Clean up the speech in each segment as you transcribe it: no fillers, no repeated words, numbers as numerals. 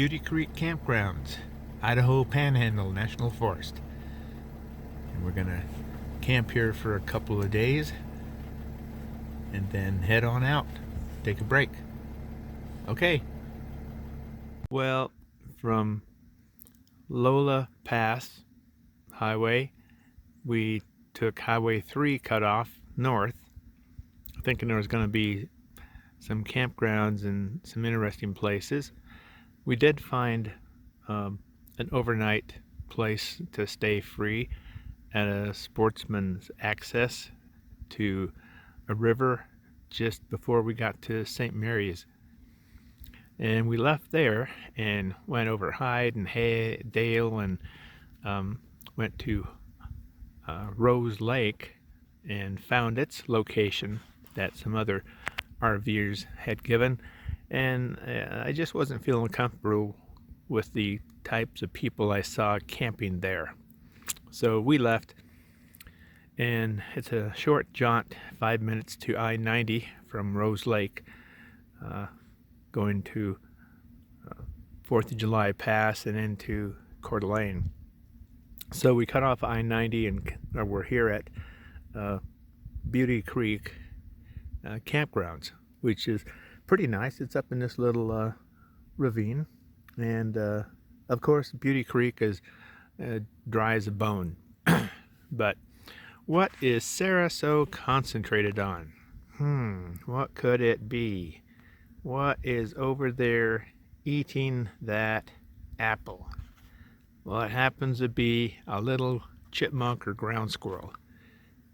Beauty Creek Campgrounds, Idaho Panhandle National Forest. And we're gonna camp here for a couple of days and then head on out, take a break. Okay. Well, from Lola Pass Highway, we took Highway 3 cutoff north, thinking there was going to be some campgrounds and some interesting places. We did find an overnight place to stay free at a sportsman's access to a river just before we got to St. Mary's. And we left there and went over Hyde and Dale and went to Rose Lake and found its location that some other RVers had given. And I just wasn't feeling comfortable with the types of people I saw camping there. So we left, and it's a short jaunt, 5 minutes to I-90 from Rose Lake, going to 4th of July Pass and into Coeur d'Alene. So we cut off I-90 and we're here at Beauty Creek Campgrounds, which is pretty nice. It's up in this little ravine, and of course Beauty Creek is dry as a bone. But what is Sarah so concentrated on? What could it be? What is over there eating that apple? Well, it happens to be a little chipmunk or ground squirrel,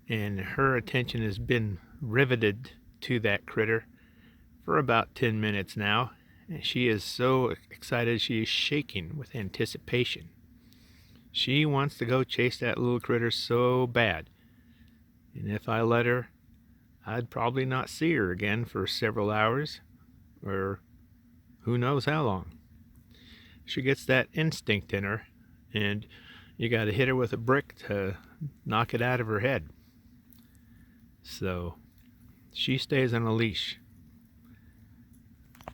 and her attention has been riveted to that critter for about 10 minutes now, and she is so excited she is shaking with anticipation. She wants to go chase that little critter so bad, and if I let her, I'd probably not see her again for several hours, or who knows how long. She gets that instinct in her, and you got to hit her with a brick to knock it out of her head. So she stays on a leash.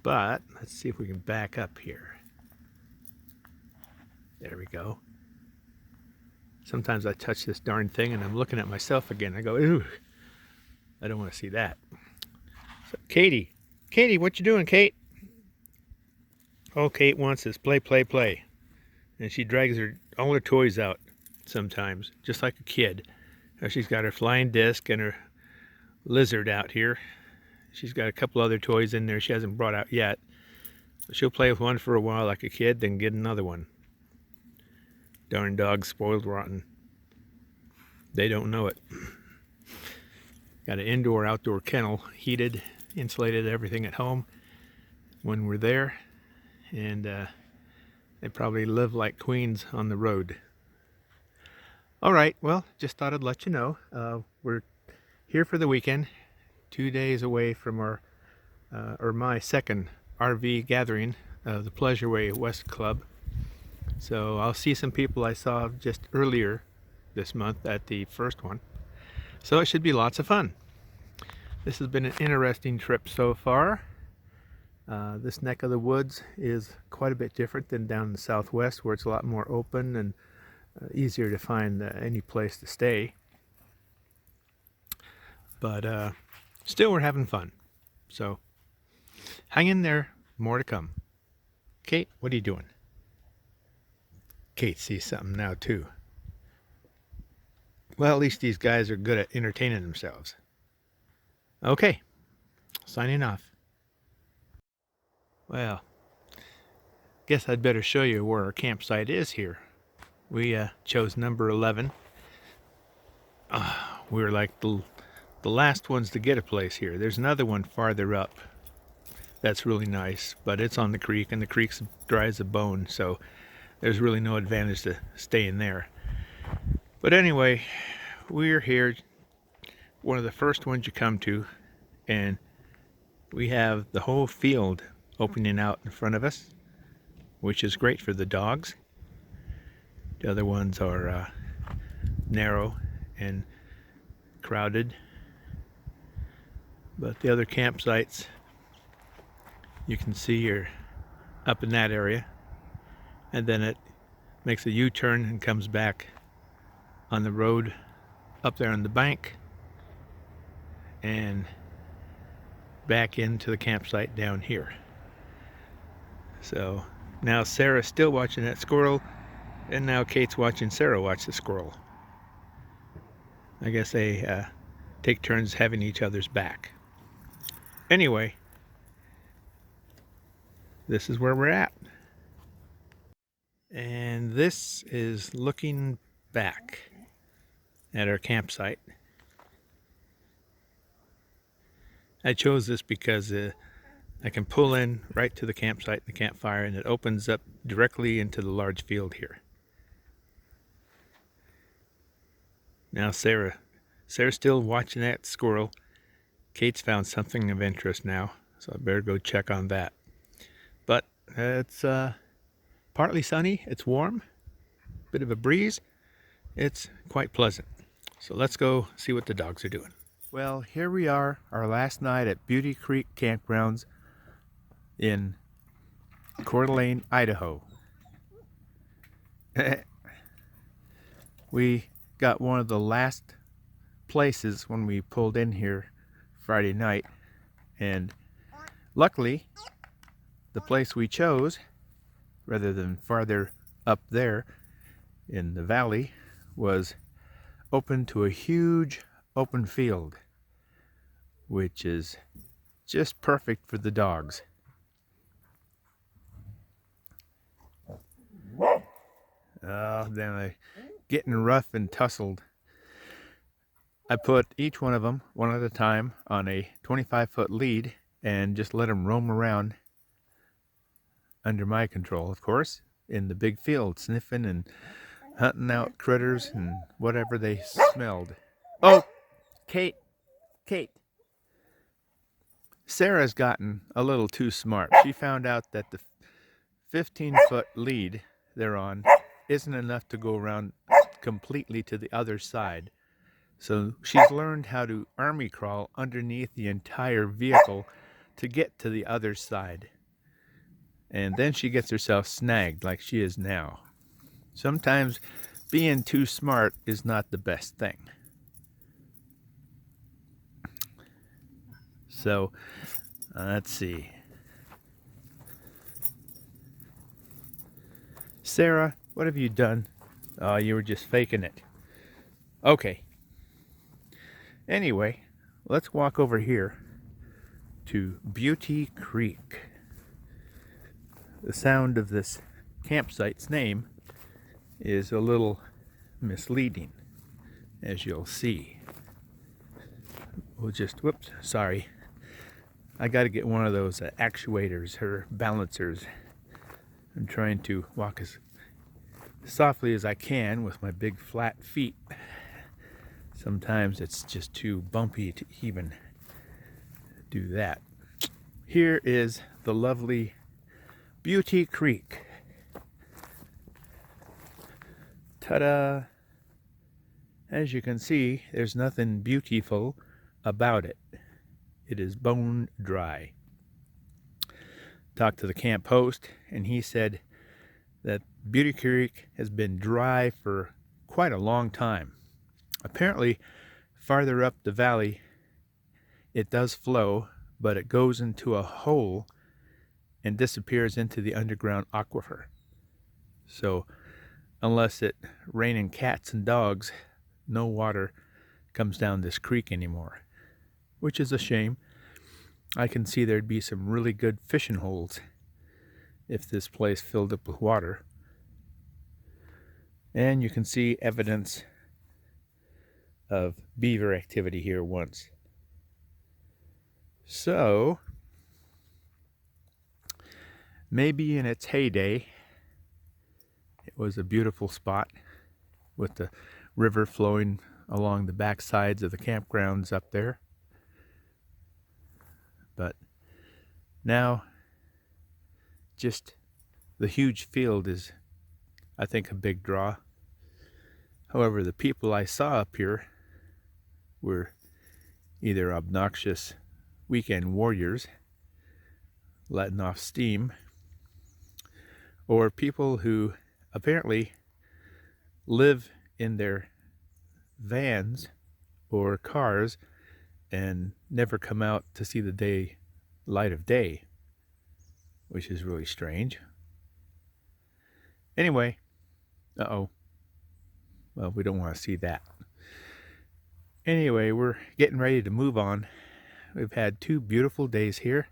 But let's see if we can back up here. There we go. Sometimes I touch this darn thing and I'm looking at myself again. I go, ooh, I don't want to see that. So Katie, what you doing, Kate? All Kate wants is play, play, play. And she drags all her toys out sometimes, just like a kid. She's got her flying disc and her lizard out here. She's got a couple other toys in there she hasn't brought out yet. She'll play with one for a while like a kid, then get another one. Darn dogs, spoiled rotten. They don't know it. Got an indoor-outdoor kennel, heated, insulated, everything at home when we're there. And they probably live like queens on the road. All right, well, just thought I'd let you know. We're here for the weekend, 2 days away from my second RV gathering, the Pleasure Way West Club. So I'll see some people I saw just earlier this month at the first one. So it should be lots of fun. This has been an interesting trip so far. This neck of the woods is quite a bit different than down in the southwest, where it's a lot more open and easier to find any place to stay. But still, we're having fun. So hang in there, more to come. Kate, what are you doing? Kate sees something now too. Well, at least these guys are good at entertaining themselves. Okay, signing off. Well, guess I'd better show you where our campsite is here. We chose number 11. We were like the last ones to get a place here. There's another one farther up that's really nice, but it's on the creek, and the creek's dry as a bone, so there's really no advantage to staying there. But anyway, we're here, one of the first ones you come to, and we have the whole field opening out in front of us, which is great for the dogs. The other ones are narrow and crowded, but the other campsites you can see are up in that area. and then it makes a U-turn and comes back on the road up there on the bank and back into the campsite down here. So now Sarah's still watching that squirrel, and now Kate's watching Sarah watch the squirrel. I guess they take turns having each other's back. Anyway, this is where we're at. And this is looking back at our campsite. I chose this because I can pull in right to the campsite, the campfire, and it opens up directly into the large field here. Now Sarah's still watching that squirrel. Kate's found something of interest now, so I better go check on that. But it's partly sunny, it's warm, bit of a breeze. It's quite pleasant. So let's go see what the dogs are doing. Well, here we are, our last night at Beauty Creek Campgrounds in Coeur d'Alene, Idaho. We got one of the last places when we pulled in here Friday night, and luckily the place we chose, rather than farther up there in the valley, was open to a huge open field, which is just perfect for the dogs. Oh, then they're getting rough and tussled. I put each one of them, one at a time, on a 25-foot lead and just let them roam around under my control, of course, in the big field, sniffing and hunting out critters and whatever they smelled. Oh, Kate. Sarah's gotten a little too smart. She found out that the 15-foot lead they're on isn't enough to go around completely to the other side. So she's learned how to army crawl underneath the entire vehicle to get to the other side. And then she gets herself snagged like she is now. Sometimes being too smart is not the best thing. So, let's see. Sarah, what have you done? Oh, you were just faking it. Okay. Anyway, let's walk over here to Beauty Creek. The sound of this campsite's name is a little misleading, as you'll see. Whoops, sorry. I got to get one of those actuators or balancers. I'm trying to walk as softly as I can with my big flat feet. Sometimes it's just too bumpy to even do that. Here is the lovely Beauty Creek. Ta-da! As you can see, there's nothing beautiful about it. It is bone dry. Talked to the camp host, and he said that Beauty Creek has been dry for quite a long time. Apparently, farther up the valley, it does flow, but it goes into a hole and disappears into the underground aquifer. So, unless it raining cats and dogs, no water comes down this creek anymore, which is a shame. I can see there'd be some really good fishing holes if this place filled up with water. And you can see evidence of beaver activity here once. So, maybe in its heyday, it was a beautiful spot with the river flowing along the back sides of the campgrounds up there. But now, just the huge field is, I think, a big draw. However, the people I saw up here were either obnoxious weekend warriors letting off steam, or people who apparently live in their vans or cars and never come out to see the light of day, which is really strange. Anyway, well, we don't want to see that. Anyway, we're getting ready to move on. We've had 2 beautiful days here.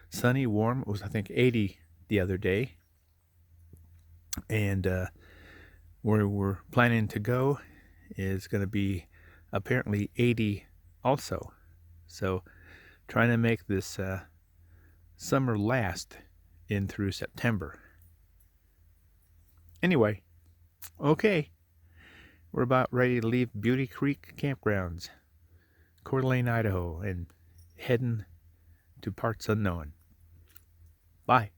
Sunny, warm. It was, I think, 80 the other day. And where we're planning to go is going to be apparently 80 also. So trying to make this summer last in through September. Anyway, okay. We're about ready to leave Beauty Creek Campgrounds, Coeur d'Alene, Idaho, and heading to parts unknown. Bye.